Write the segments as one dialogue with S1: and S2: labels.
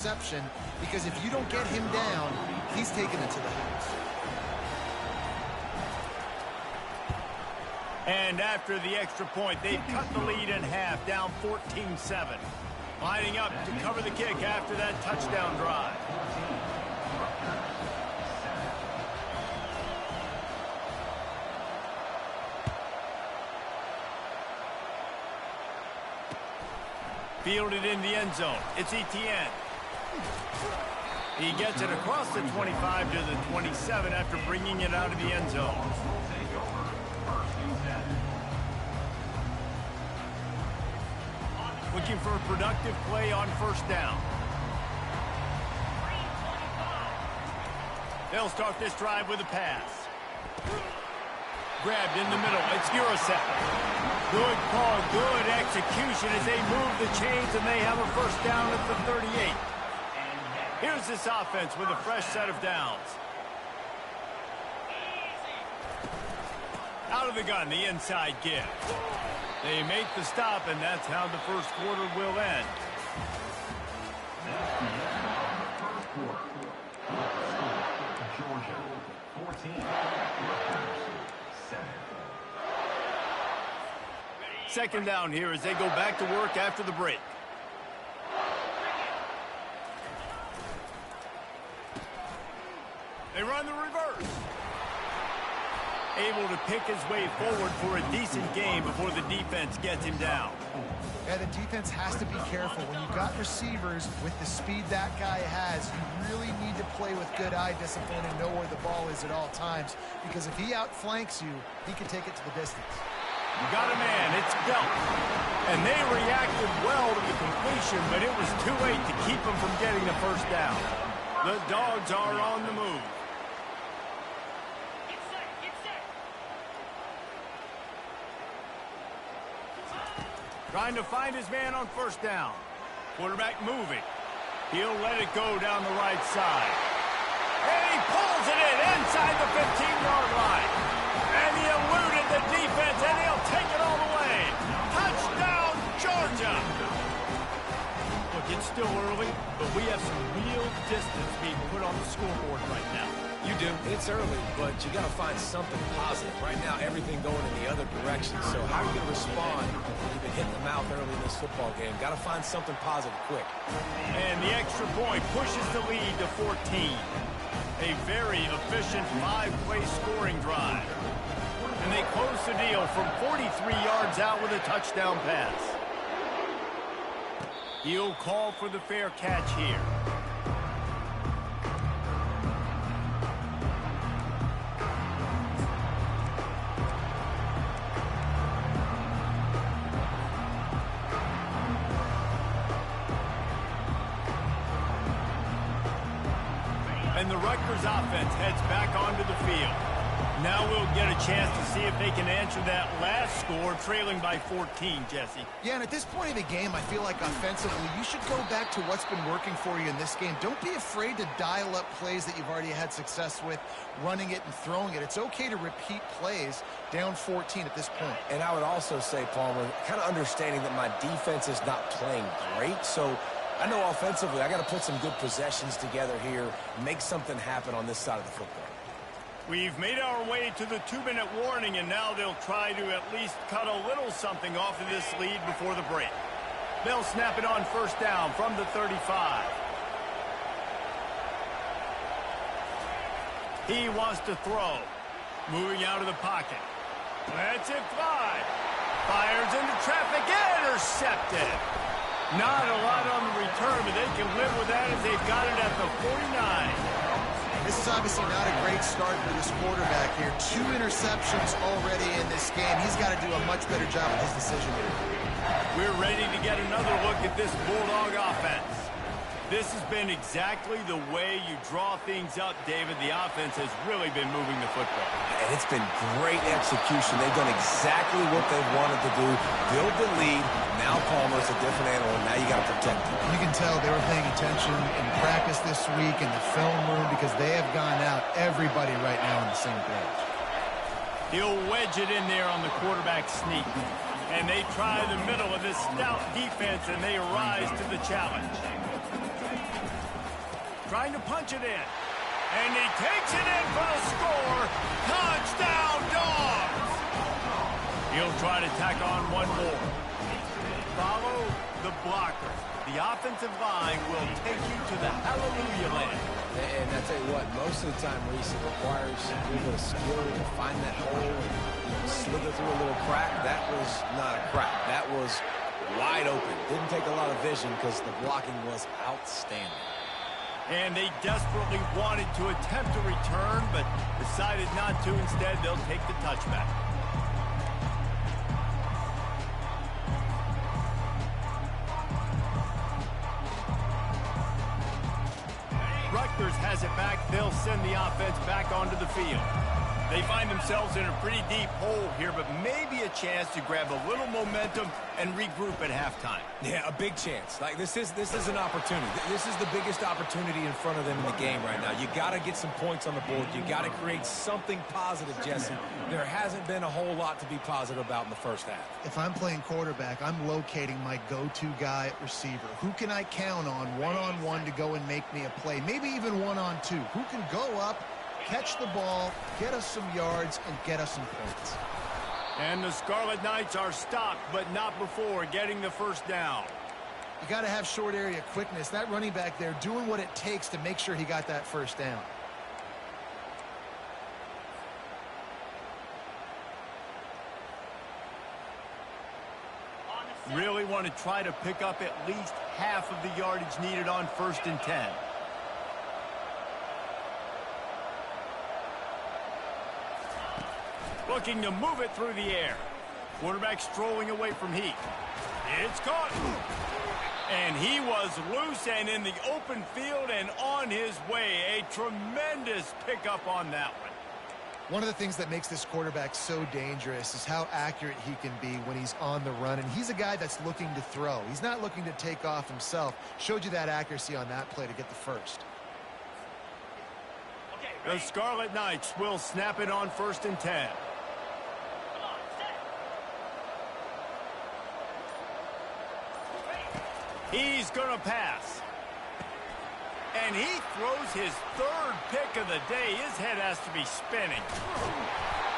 S1: interception, because if you don't get him down, he's taking it to the house.
S2: And after the extra point, they've cut the lead in half, down 14-7. Lining up to cover the kick after that touchdown drive. Fielded in the end zone. It's Etienne. He gets it across the 25 to the 27 after bringing it out of the end zone. Looking for a productive play on first down. They'll start this drive with a pass. Grabbed in the middle. It's Urasek. Good call, good execution as they move the chains, and they have a first down at the 38. Here's this offense with a fresh set of downs. Out of the gun, the inside give. They make the stop, and that's how the first quarter will end.
S3: Georgia, 14.
S2: Second down here as they go back to work after the break. They run the reverse. Able to pick his way forward for a decent game before the defense gets him down.
S1: Yeah, the defense has to be careful. When you've got receivers with the speed that guy has, you really need to play with good eye discipline and know where the ball is at all times. Because if he outflanks you, he can take it to the distance.
S2: You got a man, it's Belt. And they reacted well to the completion, but it was too late to keep them from getting the first down. The Dogs are on the move. Trying to find his man on first down. Quarterback moving. He'll let it go down the right side. And he pulls it in inside the 15-yard line. And he eluded the defense, and he'll take it all the way. Touchdown, Georgia! Look, it's still early, but we have some real distance being put on the scoreboard right now.
S4: You do. It's early, but you got to find something positive. Right now, everything going in the other direction. So how are you going to respond? You've been hitting the mouth early in this football game. Got to find something positive quick.
S2: And the extra point pushes the lead to 14. A very efficient 5-play scoring drive. And they close the deal from 43 yards out with a touchdown pass. He'll call for the fair catch here. And the Rutgers offense heads back onto the field. Now we'll get a chance to see if they can answer that last score, trailing by 14, Jesse.
S1: Yeah, and at this point of the game, I feel like offensively, you should go back to what's been working for you in this game. Don't be afraid to dial up plays that you've already had success with, running it and throwing it. It's okay to repeat plays down 14 at this point.
S4: And I would also say, Palmer, kind of understanding that my defense is not playing great, so I know offensively I got to put some good possessions together here, make something happen on this side of the football.
S2: We've made our way to the 2-minute warning, and now they'll try to at least cut a little something off of this lead before the break. They'll snap it on first down from the 35. He wants to throw. Moving out of the pocket. Lets it fly. Fires into traffic. Intercepted. Not a lot on the return, but they can live with that as they've got it at the 49.
S1: This is obviously not a great start for this quarterback here. 2 interceptions already in this game. He's got to do a much better job with his decision here.
S2: We're ready to get another look at this Bulldog offense. This has been exactly the way you draw things up, David. The offense has really been moving the football.
S4: And it's been great execution. They've done exactly what they've wanted to do. Build the lead. Now Palmer's a different animal. Now you got to protect him.
S1: You can tell they were paying attention in practice this week in the film room because they have gone out, everybody right now on the same page.
S2: He'll wedge it in there on the quarterback sneak. And they try the middle of this stout defense, and they rise to the challenge. trying to punch it in. And he takes it in for the score. Touchdown, Dogs! He'll try to tack on one more. Follow the blocker. The offensive line will take you to the hallelujah land.
S4: And I tell you what, most of the time, Reese, it requires a little bit of skill to find that hole and slither through a little crack. That was not a crack. That was wide open. Didn't take a lot of vision because the blocking was outstanding.
S2: And they desperately wanted to attempt a return, but decided not to. Instead, they'll take the touchback. Rutgers has it back. They'll send the offense back onto the field. They find themselves in a pretty deep hole here, but maybe a chance to grab a little momentum and regroup at halftime.
S4: Yeah, a big chance. Like this is an opportunity. This is the biggest opportunity in front of them in the game right now. You got to get some points on the board. You got to create something positive, Jesse. There hasn't been a whole lot to be positive about in the first half.
S1: If I'm playing quarterback, I'm locating my go-to guy at receiver. Who can I count on one-on-one to go and make me a play? Maybe even one-on-two. Who can go up, catch the ball, get us some yards, and get us some points.
S2: And the Scarlet Knights are stopped, but not before getting the first down.
S1: You got to have short area quickness. That running back there doing what it takes to make sure he got that first down.
S2: Really want to try to pick up at least half of the yardage needed on 1st and 10. Looking to move it through the air. Quarterback strolling away from Heat. It's caught. And he was loose and in the open field and on his way. A tremendous pickup on that one.
S1: One of the things that makes this quarterback so dangerous is how accurate he can be when he's on the run. And he's a guy that's looking to throw. He's not looking to take off himself. Showed you that accuracy on that play to get the first.
S2: The Scarlet Knights will snap it on 1st and 10. He's going to pass. And he throws his 3rd pick of the day. His head has to be spinning.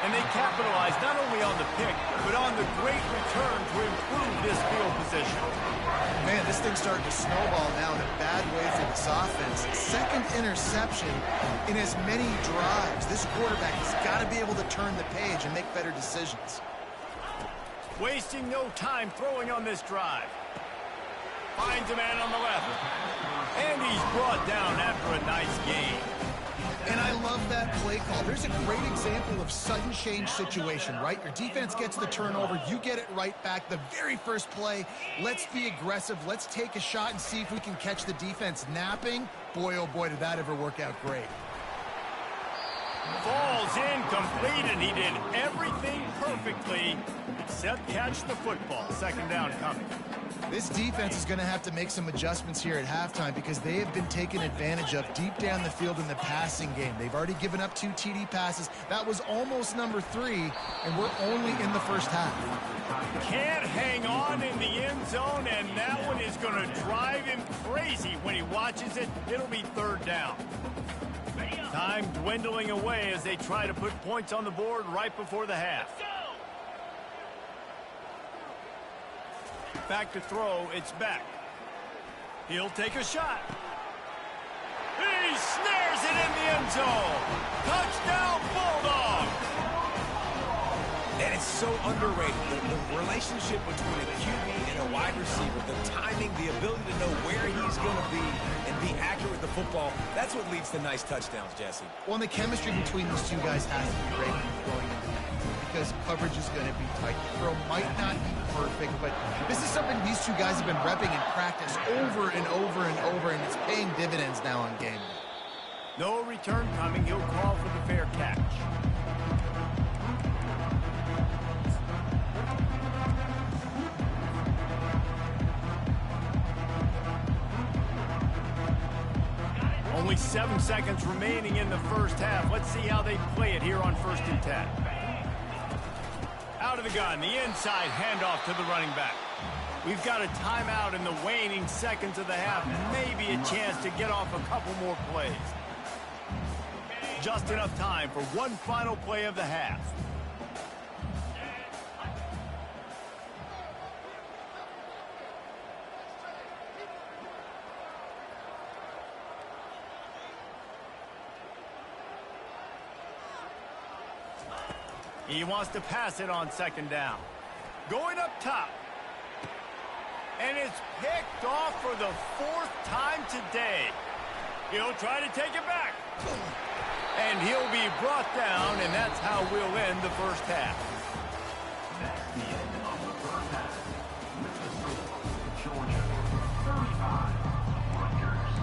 S2: And they capitalize not only on the pick, but on the great return to improve this field position.
S1: Man, this thing's starting to snowball now in a bad way for this offense. 2nd interception in as many drives. This quarterback has got to be able to turn the page and make better decisions.
S2: Wasting no time throwing on this drive. Finds a man on the left. And he's brought down after a nice gain.
S1: And I love that play call. There's a great example of sudden change situation, right? Your defense gets the turnover. You get it right back. The very first play, let's be aggressive. Let's take a shot and see if we can catch the defense napping. Boy, oh boy, did that ever work out great.
S2: Falls incomplete, and he did everything perfectly except catch the football. 2nd down coming.
S1: This defense is going to have to make some adjustments here at halftime because they have been taken advantage of deep down the field in the passing game. They've already given up 2 TD passes. That was almost number 3, and we're only in the first half.
S2: Can't hang on in the end zone, and that one is going to drive him crazy when he watches it. It'll be 3rd down. Time dwindling away as they try to put points on the board right before the half. Back to throw, it's back. He'll take a shot. He snares it in the end zone. Touchdown, Bulldogs!
S4: And it's so underrated. The relationship between a QB and a wide receiver, the timing, the ability to know where he's going to be and be accurate with the football, that's what leads to nice touchdowns, Jesse.
S1: Well, and the chemistry between these two guys has to be great when you're throwing into the game because coverage is going to be tight. The throw might not be perfect, but this is something these two guys have been repping in practice over and over and over, and it's paying dividends now on game day.
S2: No return coming. He'll call for the fair catch. Only 7 seconds remaining in the first half. Let's see how they play it here on 1st and 10. Out of the gun, the inside handoff to the running back. We've got a timeout in the waning seconds of the half. Maybe a chance to get off a couple more plays. Just enough time for one final play of the half. He wants to pass it on second down. Going up top. And it's picked off for the 4th time today. He'll try to take it back. And he'll be brought down, and that's how we'll end the first half.
S3: That's the end of the first half. Mississippi, Georgia, 35, Rutgers,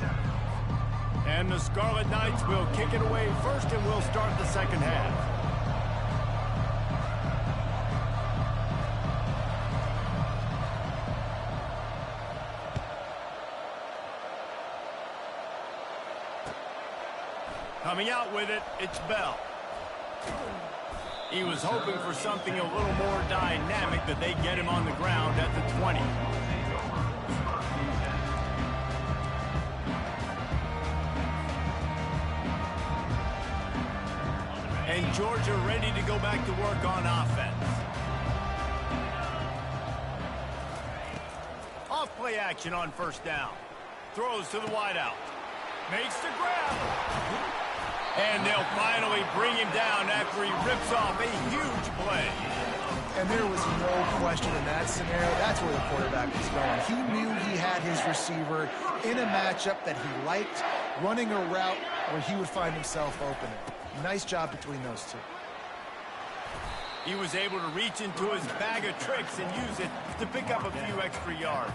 S3: 7.
S2: And the Scarlet Knights will kick it away first, and we'll start the second half. Coming out with it, it's Bell. He was hoping for something a little more dynamic, that they get him on the ground at the 20. And Georgia ready to go back to work on offense. Off play action on first down. Throws to the wideout. Makes the grab. And they'll finally bring him down after he rips off a huge play.
S1: And there was no question in that scenario. That's where the quarterback was going. He knew he had his receiver in a matchup that he liked, running a route where he would find himself open. Nice job between those two.
S2: He was able to reach into his bag of tricks and use it to pick up a few extra yards.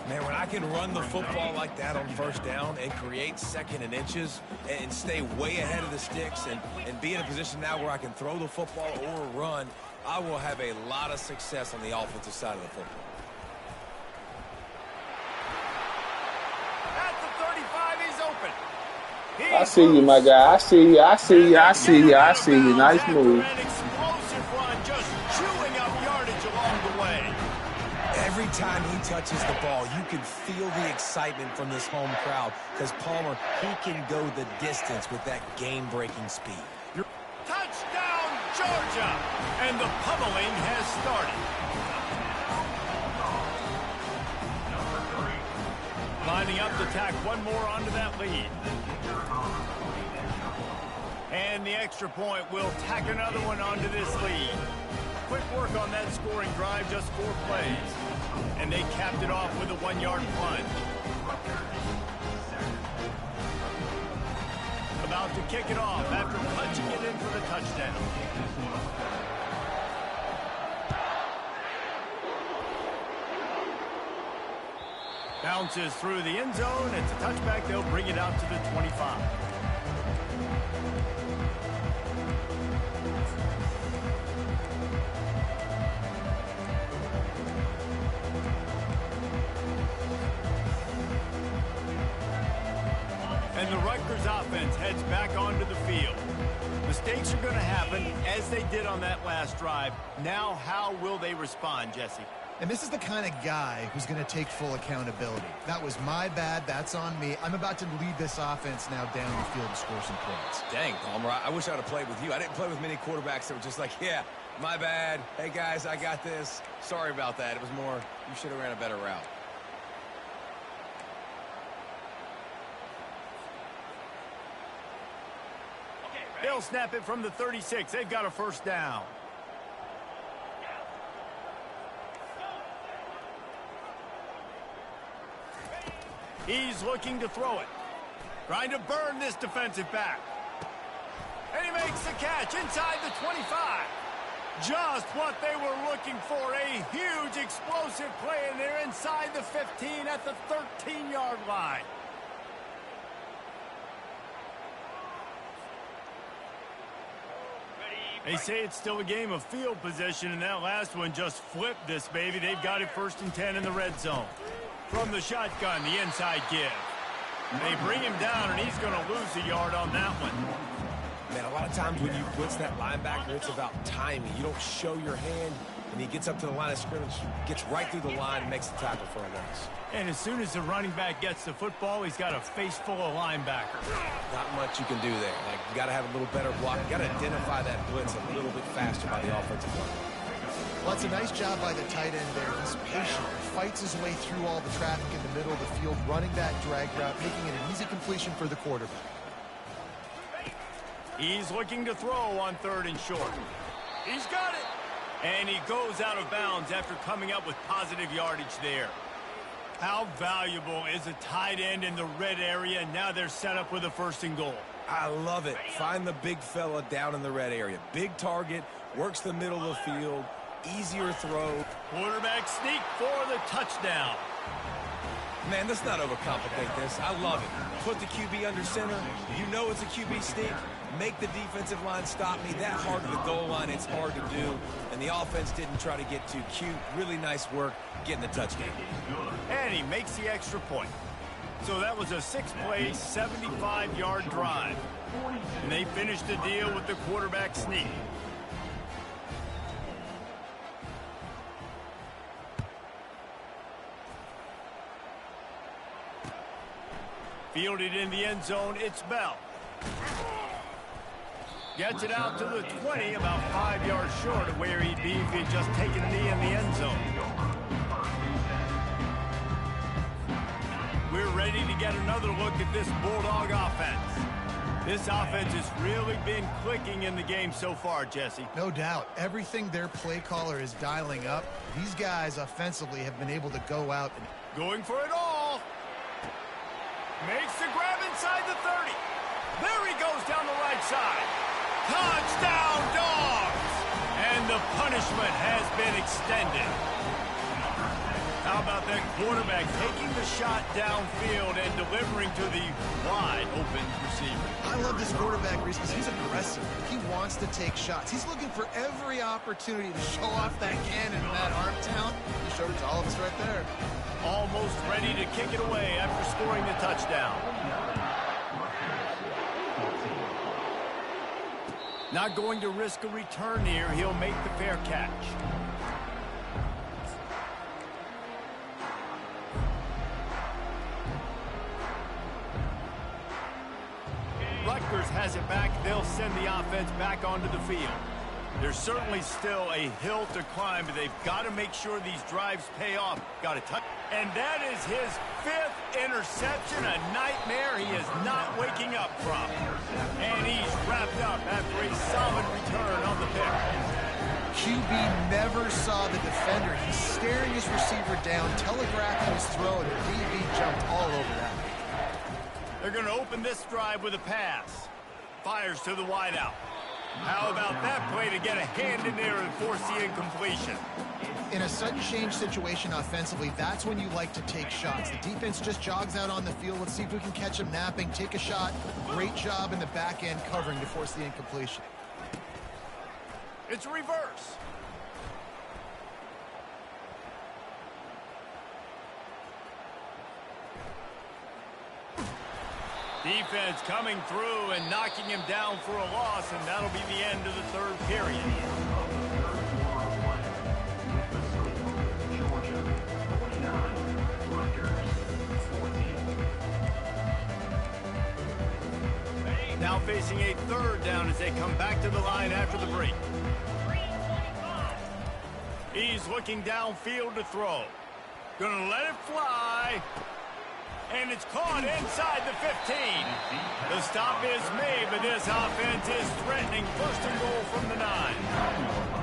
S4: Man, when I can run the football like that on first down and create 2nd and inches and stay way ahead of the sticks and be in a position now where I can throw the football or run, I will have a lot of success on the offensive side of the football.
S2: At the 35, he's open.
S5: I see you, my guy. I see you. I see you. I see you. I see you. Nice move.
S2: An explosive run, just chewing up yardage along the way.
S4: Every time he touches the ball, you can feel the excitement from this home crowd because Palmer, he can go the distance with that game-breaking speed.
S2: Touchdown, Georgia! And the pummeling has started. Lining up to tack one more onto that lead. And the extra point will tack another one onto this lead. Quick work on that scoring drive, just 4 plays. And they capped it off with a 1-yard plunge. About to kick it off after punching it in for the touchdown. Bounces through the end zone. It's a touchback. They'll bring it out to the 25. And the Rutgers offense heads back onto the field. Mistakes are going to happen, as they did on that last drive. Now, how will they respond, Jesse?
S1: And this is the kind of guy who's going to take full accountability. That was my bad. That's on me. I'm about to lead this offense now down the field to score some points.
S4: Dang, Palmer, I wish I would have played with you. I didn't play with many quarterbacks that were just like, yeah, my bad. Hey, guys, I got this. Sorry about that. It was more, you should have ran a better route.
S2: They'll snap it from the 36. They've got a first down. He's looking to throw it. Trying to burn this defensive back. And he makes the catch inside the 25. Just what they were looking for. A huge explosive play, and they're inside the 15 at the 13-yard line. They say it's still a game of field position, and that last one just flipped this baby. They've got it 1st and 10 in the red zone. From the shotgun, the inside give. They bring him down, and he's going to lose a yard on that one.
S4: Man, a lot of times when you blitz that linebacker, it's about timing. You don't show your hand, and he gets up to the line of scrimmage, gets right through the line, and makes the tackle for a loss.
S2: And as soon as the running back gets the football, he's got a face full of linebackers.
S4: Not much you can do there. Like, you got to have a little better block. You got to identify that blitz a little bit faster by the offensive line.
S1: Well, it's a nice job by the tight end there. He's patient. He fights his way through all the traffic in the middle of the field, running that drag route, making it an easy completion for the quarterback.
S2: He's looking to throw on 3rd and short. He's got it. And he goes out of bounds after coming up with positive yardage there. How valuable is a tight end in the red area? Now they're set up with a 1st and goal.
S4: I love it. Find the big fella down in the red area. Big target, works the middle of the field, easier throw.
S2: Quarterback sneak for the touchdown.
S4: Man, let's not overcomplicate this. I love it. Put the QB under center. You know it's a QB sneak. Make the defensive line stop me. That hard to the goal line, it's hard to do. And the offense didn't try to get too cute. Really nice work getting the touchdown.
S2: And he makes the extra point. So that was a 6-play, 75-yard drive. And they finished the deal with the quarterback sneak. Fielded in the end zone, it's Bell. Gets it out to the 20, about 5 yards short of where he'd be if he'd just taken a knee in the end zone. We're ready to get another look at this Bulldog offense. This offense has really been clicking in the game so far, Jesse.
S1: No doubt. Everything their play caller is dialing up, these guys offensively have been able to go out and...
S2: Going for it all. Makes the grab inside the 30. There he goes down the right side. Touchdown, Dogs! And the punishment has been extended. How about that quarterback taking the shot downfield and delivering to the wide open receiver?
S1: I love this quarterback, Reese, because he's aggressive. He wants to take shots. He's looking for every opportunity to show off that cannon in that arm talent. He showed it to all of us right there.
S2: Almost ready to kick it away after scoring the touchdown. Not going to risk a return here. He'll make the fair catch. Rutgers has it back. They'll send the offense back onto the field. There's certainly still a hill to climb, but they've got to make sure these drives pay off. Got a touch. And that is his 5th interception, a nightmare he is not waking up from. And he's wrapped up after a solid return on the pick.
S1: QB never saw the defender. He's staring his receiver down, telegraphing his throw, and the DB jumped all over that.
S2: They're going to open this drive with a pass. Fires to the wideout. How about that play to get a hand in there and force the incompletion?
S1: In a sudden change situation offensively, that's when you like to take shots. The defense just jogs out on the field. Let's see if we can catch him napping. Take a shot. Great job in the back end covering to force the incompletion.
S2: It's reverse. Defense coming through and knocking him down for a loss, and that'll be the end of the 3rd period. Now facing a 3rd down as they come back to the line after the break. He's looking downfield to throw. Gonna let it fly. And it's caught inside the 15. The stop is made, but this offense is threatening 1st and goal from the 9.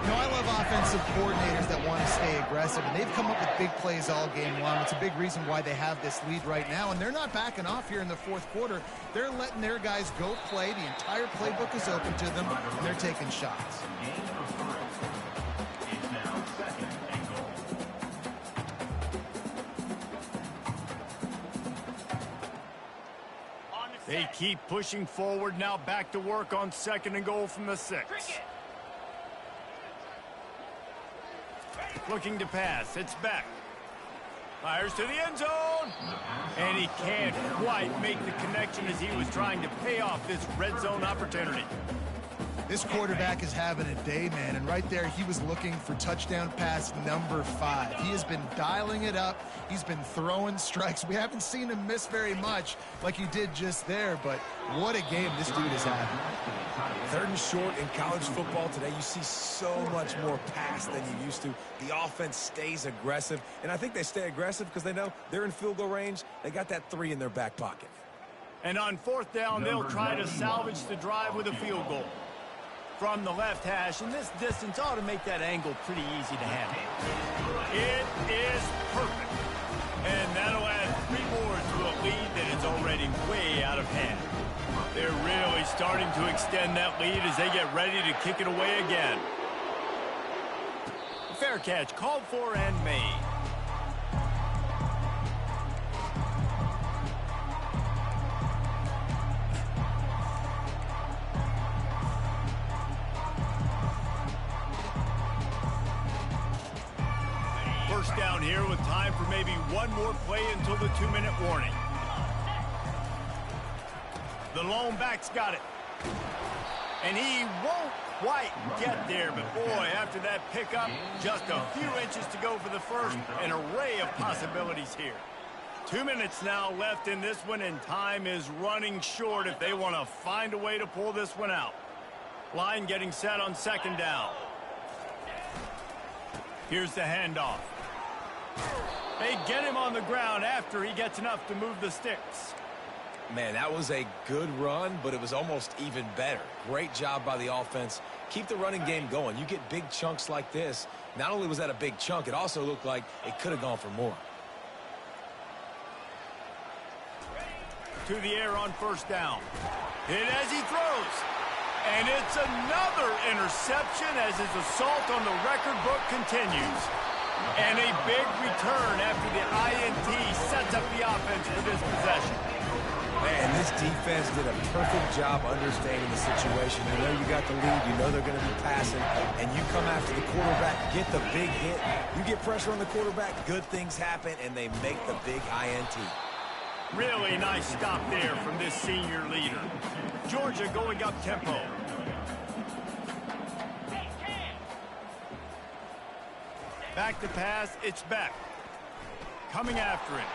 S1: You know, I love offensive coordinators that want to stay aggressive, and they've come up with big plays all game long. It's a big reason why they have this lead right now, and they're not backing off here in the 4th quarter. They're letting their guys go play. The entire playbook is open to them, and they're taking shots.
S2: They keep pushing forward, now back to work on 2nd and goal from the 6. Looking to pass, it's Beck. Fires to the end zone. And he can't quite make the connection as he was trying to pay off this red zone opportunity.
S1: This quarterback is having a day, man, and right there he was looking for touchdown pass number 5. He has been dialing it up. He's been throwing strikes. We haven't seen him miss very much like he did just there, but what a game this dude is having.
S4: 3rd and short in college football today. You see so much more pass than you used to. The offense stays aggressive, and I think they stay aggressive because they know they're in field goal range. They got that 3 in their back pocket.
S2: And on 4th down, they'll try to salvage the drive with a field goal. From the left hash, and this distance ought to make that angle pretty easy to handle. It is perfect. And that'll add 3 more to a lead that is already way out of hand. They're really starting to extend that lead as they get ready to kick it away again. Fair catch, called for and made. First down here with time for maybe one more play until the 2-minute warning. The lone back's got it. And he won't quite get there, but boy, after that pickup, just a few inches to go for the first. An array of possibilities here. 2 minutes now left in this one, and time is running short if they want to find a way to pull this one out. Line getting set on 2nd down. Here's the handoff. They get him on the ground after he gets enough to move the sticks.
S4: Man, that was a good run, but it was almost even better. Great job by the offense. Keep the running game going. You get big chunks like this. Not only was that a big chunk, it also looked like it could have gone for more.
S2: To the air on 1st down. Hit as he throws. And it's another interception as his assault on the record book continues. And a big return after the INT sets up the offense for this possession.
S4: Man, this defense did a perfect job understanding the situation. You know you got the lead. You know they're going to be passing. And you come after the quarterback, get the big hit. You get pressure on the quarterback, good things happen, and they make the big INT.
S2: Really nice stop there from this senior leader. Georgia going up tempo. Back to pass, it's Beck. Coming after it.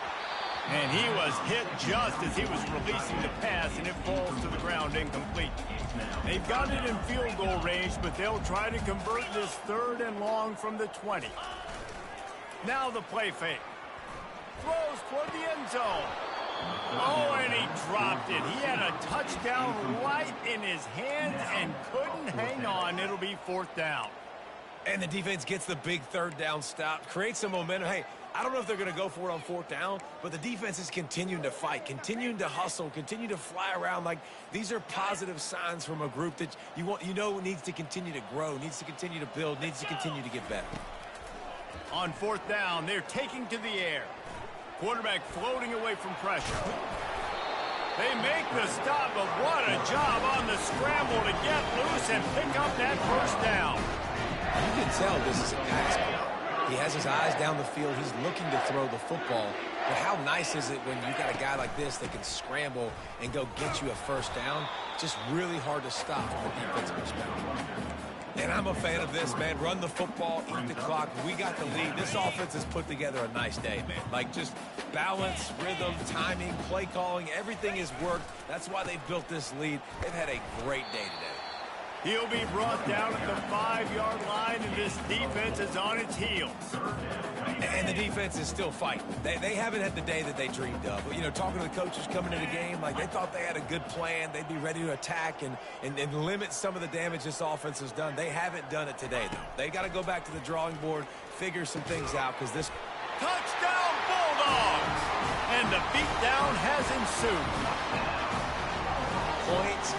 S2: And he was hit just as he was releasing the pass, and it falls to the ground incomplete. They've got it in field goal range, but they'll try to convert this 3rd and long from the 20. Now the play fake. Throws toward the end zone. Oh, and he dropped it. He had a touchdown right in his hands and couldn't hang on. It'll be 4th down.
S4: And the defense gets the big 3rd down stop, creates some momentum. Hey, I don't know if they're going to go for it on 4th down, but the defense is continuing to fight, continuing to hustle, continue to fly around. Like, these are positive signs from a group that you know needs to continue to grow, needs to continue to build, needs to continue to get better.
S2: On 4th down, they're taking to the air. Quarterback floating away from pressure. They make the stop, but what a job on the scramble to get loose and pick up that 1st down.
S4: You can tell this is a pass play. He has his eyes down the field. He's looking to throw the football. But how nice is it when you got a guy like this that can scramble and go get you a 1st down? Just really hard to stop from the defensive perspective. And I'm a fan of this, man. Run the football, eat the clock. We got the lead. This offense has put together a nice day, man. Like, just balance, rhythm, timing, play calling, everything has worked. That's why they built this lead. They've had a great day today.
S2: He'll be brought down at the 5-yard line, and this defense is on its heels.
S4: And the defense is still fighting. They haven't had the day that they dreamed of. But, you know, talking to the coaches coming into the game, like, they thought they had a good plan. They'd be ready to attack and limit some of the damage this offense has done. They haven't done it today, though. They got to go back to the drawing board, figure some things out, because this...
S2: Touchdown, Bulldogs! And the beatdown has ensued.
S4: Points,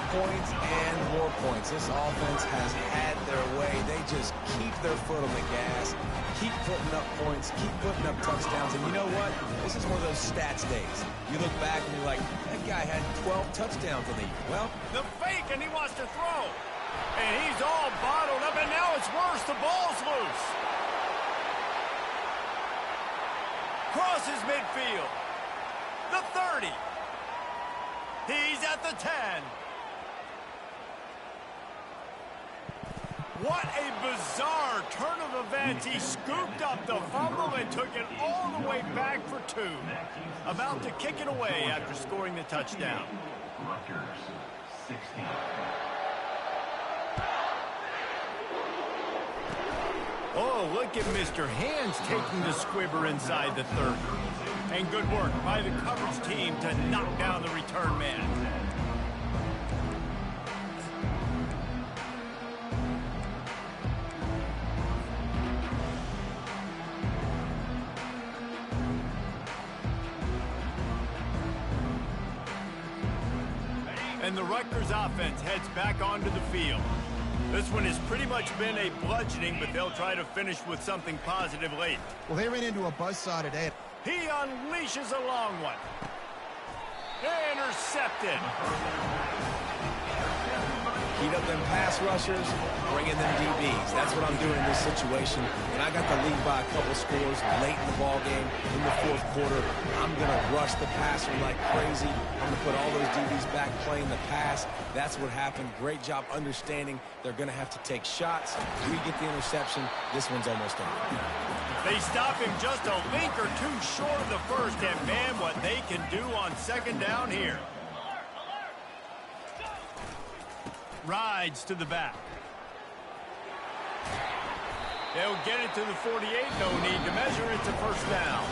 S4: and more points. This offense has had their way. They just keep their foot on the gas, keep putting up points, keep putting up touchdowns. And you know what? This is one of those stats days. You look back and you're like, that guy had 12 touchdowns in the year. Well,
S2: the fake, and he wants to throw. And he's all bottled up, and now it's worse. The ball's loose. Crosses midfield. The 30. He's at the 10. What a bizarre turn of events. He scooped up the fumble and took it all the way back for two. About to kick it away after scoring the touchdown.
S3: Rutgers, 16.
S2: Oh, look at Mr. Hands taking the squibber inside the 30. And good work by the coverage team to knock down the return man. And the Rutgers offense heads back onto the field. This one has pretty much been a bludgeoning, but they'll try to finish with something positive late.
S1: Well, they ran into a buzzsaw today.
S2: He unleashes a long one. Intercepted.
S4: Heat up them pass rushers, bring in them DBs. That's what I'm doing in this situation. When I got the lead by a couple scores late in the ball game, in the fourth quarter, I'm going to rush the passer like crazy. I'm going to put all those DBs back playing the pass. That's what happened. Great job understanding they're going to have to take shots. We get the interception. This one's almost over.
S2: They stop him just a link or two short of the first, and man, what they can do on second down here. Rides to the back. They'll get it to the 48. No need to measure. It's a first down.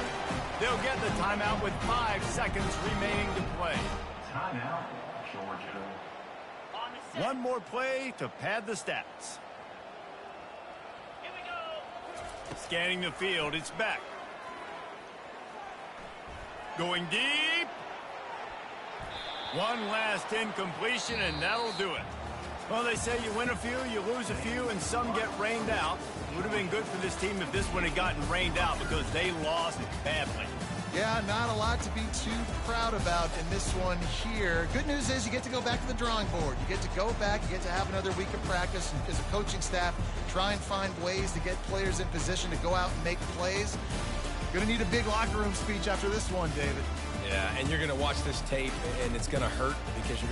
S2: They'll get the timeout with 5 seconds remaining to play.
S3: Timeout, Georgia.
S2: One more play to pad the stats.
S6: Here we go.
S2: Scanning the field, it's back. Going deep. One last incompletion, and that'll do it. Well, they say you win a few, you lose a few, and some get rained out. It would have been good for this team if this one had gotten rained out because they lost badly.
S1: Yeah, not a lot to be too proud about in this one here. Good news is you get to go back to the drawing board. You get to go back, you get to have another week of practice and as a coaching staff, try and find ways to get players in position to go out and make plays. Going to need a big locker room speech after this one, David.
S4: Yeah, and you're going to watch this tape, and it's going to hurt because you're going to